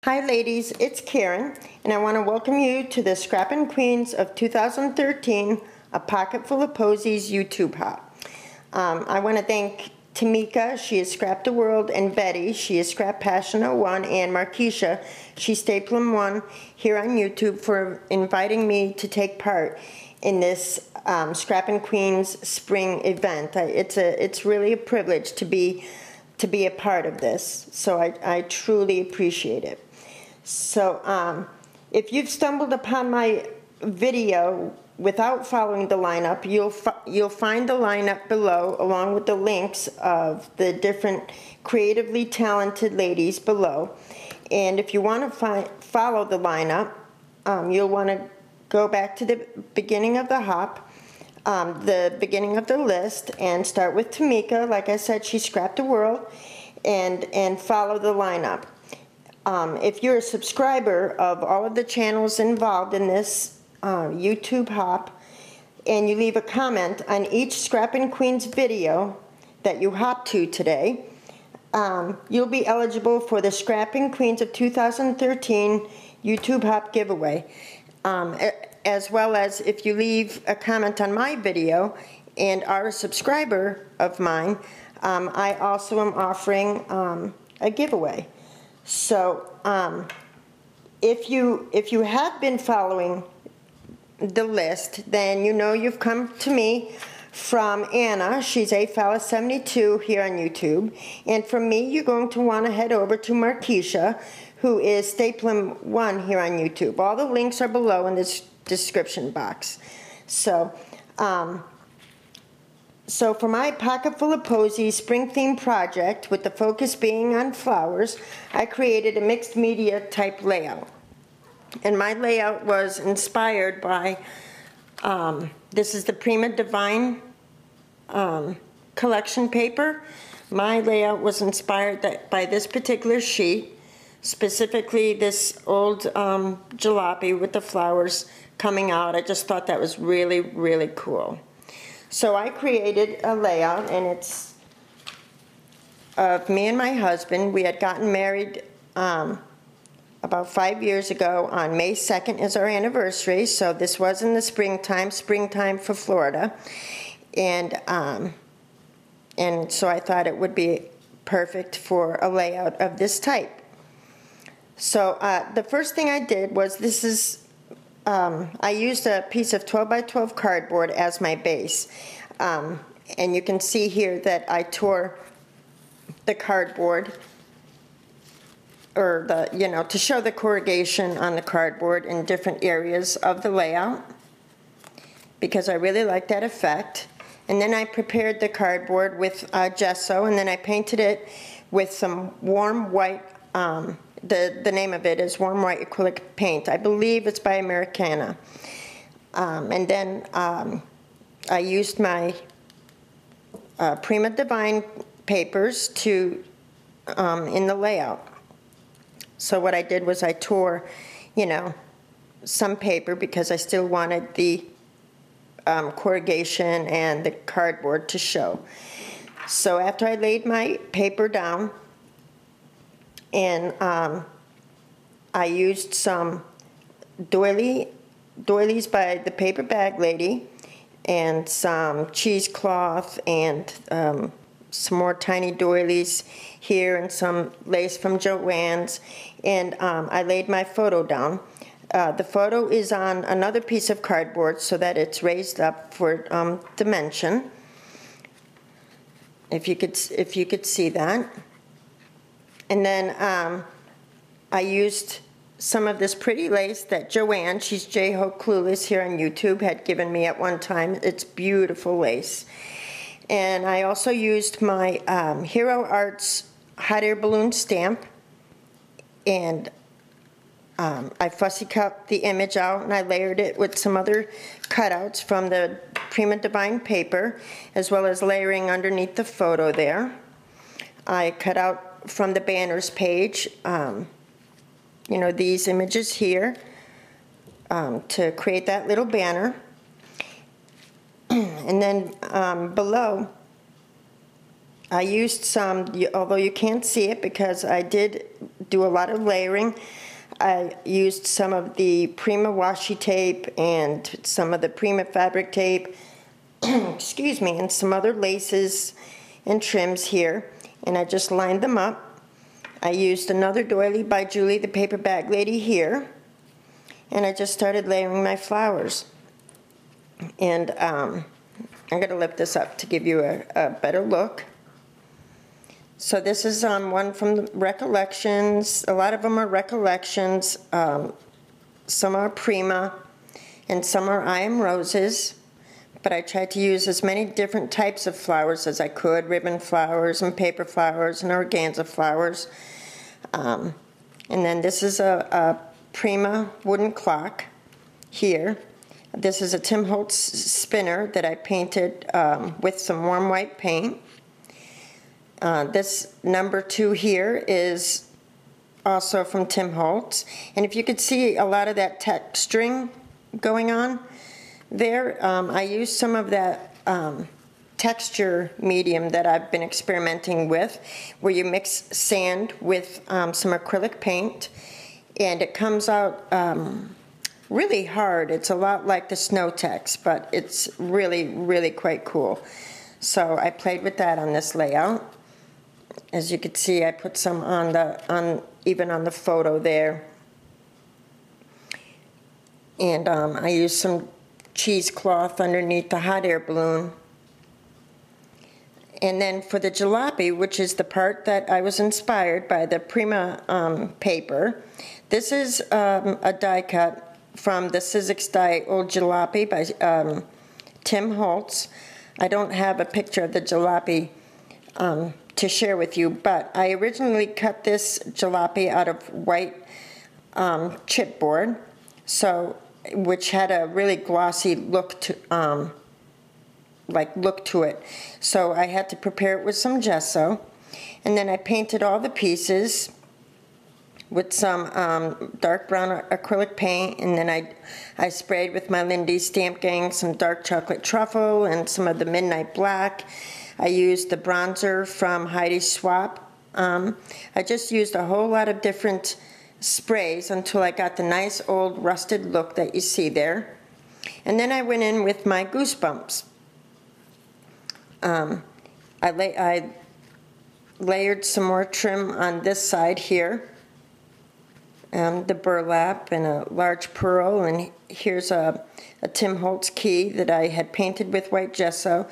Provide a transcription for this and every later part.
Hi ladies, it's Karen, and I want to welcome you to the Scrappin' Queens of 2013, A Pocket Full of Posies YouTube Hop. I want to thank Tamika, she is Scrap the World, and Betty, she is Scrap Passion 01, and Markeisha, she's Staplin' 1, here on YouTube for inviting me to take part in this Scrappin' Queens spring event. It's really a privilege to be a part of this, so I truly appreciate it. So if you've stumbled upon my video without following the lineup, you'll find the lineup below along with the links of the different creatively talented ladies below. And if you want to follow the lineup, you'll want to go back to the beginning of the hop, the beginning of the list, and start with Tamika. Like I said, she scrapped the world, and follow the lineup. If you're a subscriber of all of the channels involved in this YouTube hop, and you leave a comment on each Scrappin' Queens video that you hop to today, you'll be eligible for the Scrappin' Queens of 2013 YouTube hop giveaway. As well as if you leave a comment on my video and are a subscriber of mine, I also am offering a giveaway. So if you have been following the list, then you know you've come to me from Anna. She's APhallus72 here on YouTube. And from me, you're going to want to head over to Markeisha, who is Staplin' 1 here on YouTube. All the links are below in this description box. So for my Pocket Full of Posies spring theme project, with the focus being on flowers, I created a mixed media type layout. And my layout was inspired by, this is the Prima Divine collection paper. My layout was inspired by this particular sheet, specifically this old jalopy with the flowers coming out. I just thought that was really, really cool. So I created a layout, and it's of me and my husband. We had gotten married about 5 years ago. On May 2nd is our anniversary, so this was in the springtime for Florida. And so I thought it would be perfect for a layout of this type. So the first thing I did was, this is I used a piece of 12 by 12 cardboard as my base. And you can see here that I tore the cardboard, or to show the corrugation on the cardboard in different areas of the layout, because I really like that effect. And then I prepared the cardboard with gesso, and then I painted it with some warm white, the name of it is Warm White Acrylic Paint. I believe it's by Americana. And then I used my Prima Divine papers to in the layout. So what I did was I tore, some paper, because I still wanted the corrugation and the cardboard to show. So after I laid my paper down, and I used some doilies by the Paper Bag Lady, and some cheesecloth, and some more tiny doilies here, and some lace from Joann's, and I laid my photo down. The photo is on another piece of cardboard so that it's raised up for dimension. If you could see that. And then I used some of this pretty lace that Joanne, she's J-Ho Clueless here on YouTube, had given me at one time. It's beautiful lace. And I also used my Hero Arts hot air balloon stamp, and I fussy cut the image out, and I layered it with some other cutouts from the Prima Divine paper, as well as layering underneath the photo there. I cut out from the banners page, these images here, to create that little banner. And then below, I used some, although you can't see it because I did do a lot of layering. I used some of the Prima washi tape and some of the Prima fabric tape, excuse me, and some other laces and trims here, and I just lined them up. I used another doily by Julie, the paper bag lady here, and I just started layering my flowers. And I'm going to lift this up to give you a better look. So this is one from the Recollections. A lot of them are Recollections. Some are Prima, and some are I Am Roses. But I tried to use as many different types of flowers as I could, ribbon flowers and paper flowers and organza flowers. And then this is a Prima wooden clock here. This is a Tim Holtz spinner that I painted with some warm white paint. This number 2 here is also from Tim Holtz. And if you could see a lot of that texturing going on there, I used some of that texture medium that I've been experimenting with, where you mix sand with some acrylic paint, and it comes out really hard. It's a lot like the Snow Tex, but it's really, really quite cool. So I played with that on this layout. As you can see, I put some even on the photo there. And I used some cheesecloth underneath the hot air balloon. And then for the jalopy, which is the part that I was inspired by the Prima paper, this is a die cut from the Sizzix Die Old Jalopy by Tim Holtz. I don't have a picture of the jalopy to share with you, but I originally cut this jalopy out of white chipboard, which had a really glossy look to it. So I had to prepare it with some gesso, and then I painted all the pieces with some dark brown acrylic paint, and then I sprayed with my Lindy Stamp Gang some dark chocolate truffle and some of the midnight black. I used the bronzer from Heidi Swap. I just used a whole lot of different sprays until I got the nice old rusted look that you see there. And then I went in with my Goosebumps. I layered some more trim on this side here. The burlap and a large pearl, and here's a Tim Holtz key that I had painted with white gesso,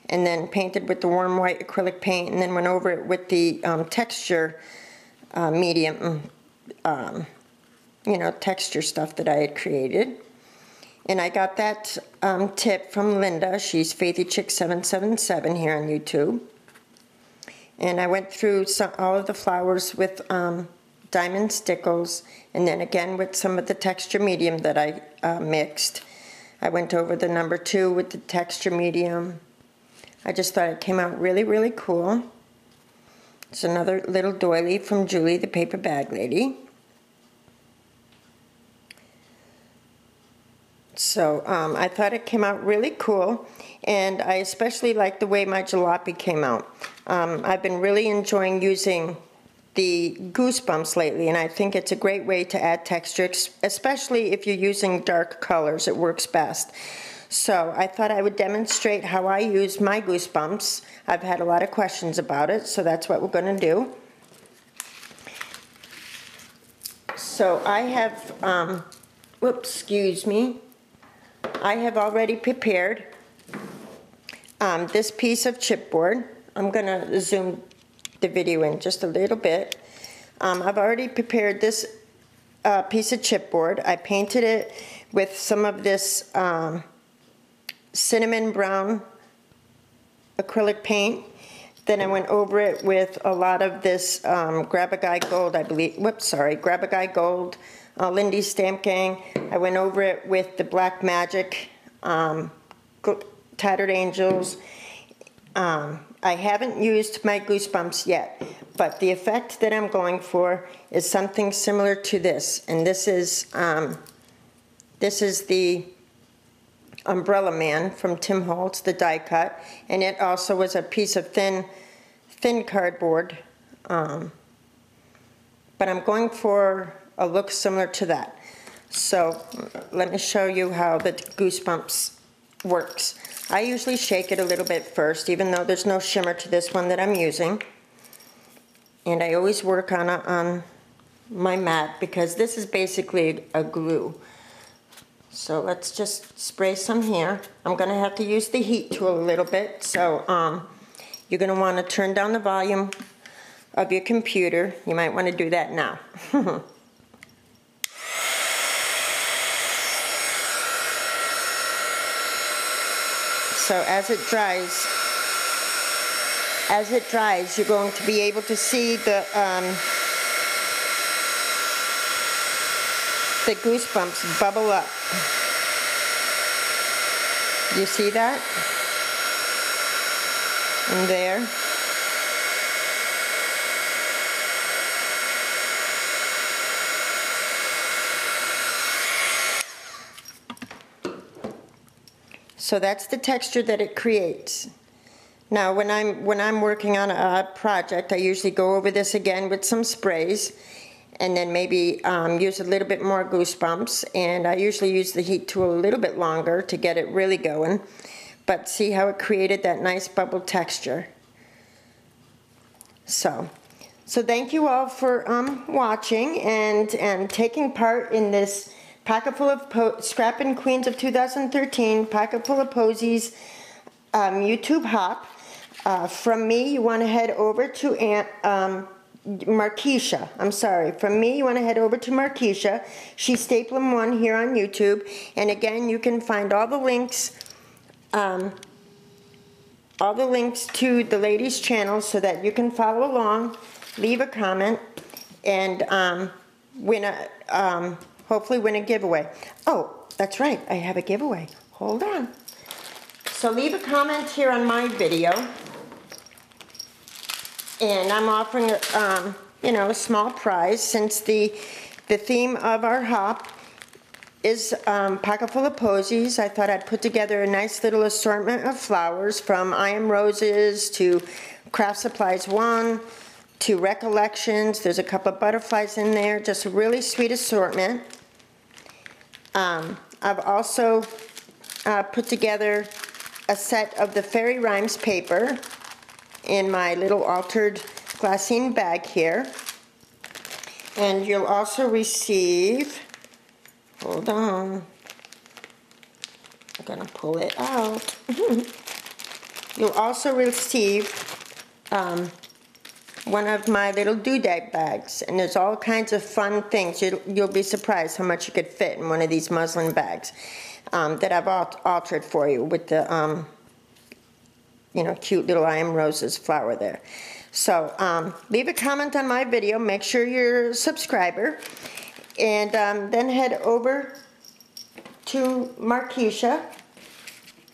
and then painted with the warm white acrylic paint, and then went over it with the texture medium, texture stuff that I had created. And I got that tip from Linda. She's Faithy Chick 777 here on YouTube. And I went through all of the flowers with diamond stickles, and then again with some of the texture medium that I mixed. I went over the number 2 with the texture medium. I just thought it came out really, really cool. It's another little doily from Julie, the paper bag lady. So I thought it came out really cool, and I especially like the way my jalopy came out. I've been really enjoying using the Goosebumps lately, and I think it's a great way to add texture, especially if you're using dark colors. It works best. So I thought I would demonstrate how I use my Goosebumps. I've had a lot of questions about it, so that's what we're going to do. So I have, excuse me. I have already prepared this piece of chipboard. I'm going to zoom the video in just a little bit. I've already prepared this piece of chipboard. I painted it with some of this cinnamon brown acrylic paint. Then I went over it with a lot of this Grab-A-Guy Gold, I believe. Grab-A-Guy Gold, Lindy Stamp Gang. I went over it with the Black Magic Tattered Angels. I haven't used my Goosebumps yet, but the effect that I'm going for is something similar to this, and this is the Umbrella Man from Tim Holtz, the die cut, and it also was a piece of thin thin cardboard, but I'm going for a look similar to that. So let me show you how the Goosebumps works. I usually shake it a little bit first, even though there's no shimmer to this one that I'm using. And I always work on my mat because this is basically a glue. So let's just spray some here. I'm going to have to use the heat tool a little bit. So you're going to want to turn down the volume of your computer. You might want to do that now. So as it dries, you're going to be able to see the Goosebumps bubble up. You see that? And there. So that's the texture that it creates. Now when I'm working on a project, I usually go over this again with some sprays and then maybe use a little bit more Goosebumps, and I usually use the heat tool a little bit longer to get it really going. But see how it created that nice bubble texture. So thank you all for watching and taking part in this Pocket Full of Scrappin' Queens of 2013 Pocket Full of Posies YouTube hop. From me, you want to head over to Markeisha. I'm sorry. From me, you want to head over to Markeisha. She's Staplin' One here on YouTube. And again, you can find all the links to the ladies' channel so that you can follow along, leave a comment, and hopefully win a giveaway. Oh, that's right. I have a giveaway. Hold on. So leave a comment here on my video. And I'm offering a small prize, since the theme of our hop is Pocket Full of Posies. I thought I'd put together a nice little assortment of flowers, from I Am Roses to Craft Supplies 1 to Recollections. There's a couple of butterflies in there, just a really sweet assortment. I've also put together a set of the Fairy Rhymes paper in my little altered glassine bag here. And you'll also receive, hold on, I'm gonna pull it out. You'll also receive one of my little doodad bags, and there's all kinds of fun things. You'll be surprised how much you could fit in one of these muslin bags that I've altered for you with the cute little I Am Roses flower there. So leave a comment on my video, make sure you're a subscriber, and then head over to Markeisha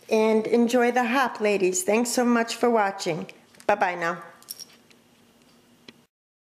and enjoy the hop, ladies. Thanks so much for watching. Bye-bye now.